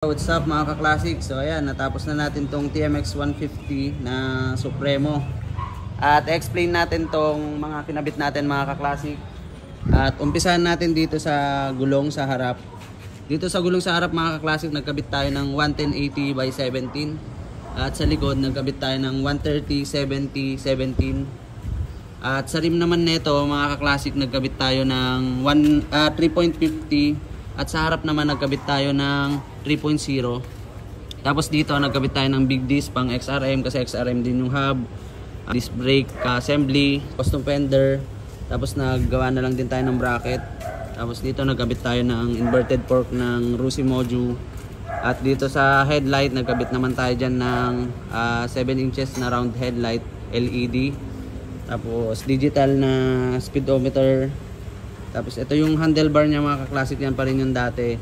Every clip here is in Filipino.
What's up mga ka-classic? So ayan, natapos na natin tong TMX 150 na Supremo. At explain natin tong mga kinabit natin mga ka-classic. At umpisahan natin dito sa gulong sa harap. Dito sa gulong sa harap mga ka-classic, nagkabit tayo ng 110/80 by 17. At sa likod, nagkabit tayo ng 130/70/17. At sa rim naman nito mga ka-classic, nagkabit tayo ng 3.50. At sa harap naman nagkabit tayo ng 3.0. Tapos dito nagkabit tayo ng big disc pang XRM kasi XRM din yung hub. Disc brake, assembly, custom fender. Tapos naggawa na lang din tayo ng bracket. Tapos dito nagkabit tayo ng inverted fork ng Rusi Moju. At dito sa headlight nagkabit naman tayo dyan ng 7 inches na round headlight LED. Tapos digital na speedometer. Tapos ito yung handlebar niya mga ka-classic, yan pa rin yung dati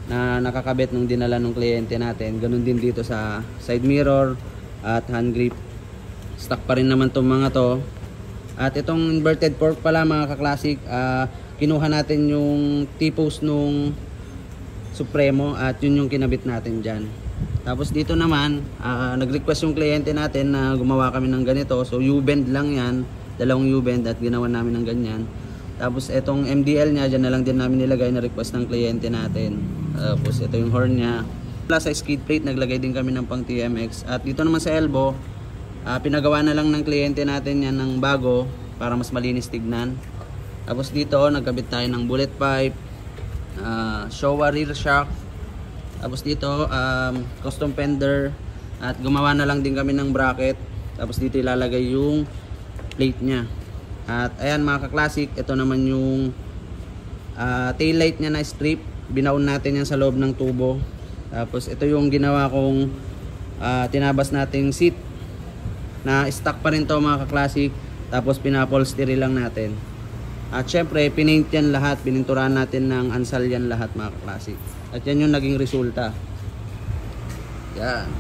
na nakakabit nung dinala ng kliyente natin. Ganun din dito sa side mirror at hand grip. Stock pa rin naman itong mga to. At itong inverted fork pala mga ka-classic, kinuha natin yung T-post nung Supremo at yun yung kinabit natin dyan. Tapos dito naman, nag-request yung kliyente natin na gumawa kami ng ganito. So U-bend lang yan, dalawang U-bend at ginawa namin ng ganyan. Tapos itong MDL niya, dyan na lang din namin nilagay na request ng kliyente natin. Tapos ito yung horn niya. Sa skid plate, naglagay din kami ng pang TMX. At dito naman sa elbow, pinagawa na lang ng kliyente natin yan ng bago para mas malinis tignan. Tapos dito, nagkabit tayo ng bullet pipe, Showa rear shock. Tapos dito, custom fender. At gumawa na lang din kami ng bracket. Tapos dito ilalagay yung plate niya. At ayan mga ka-classic, ito naman yung tail light niya na strip. Binaon natin yan sa loob ng tubo. Tapos ito yung ginawa kong tinabas nating seat na stock pa rin to mga ka-classic. Tapos pinapolstery lang natin. At syempre pinaint yan lahat, pininturahan natin ng ansal yan lahat mga ka-classic. At yan yung naging resulta. Yan.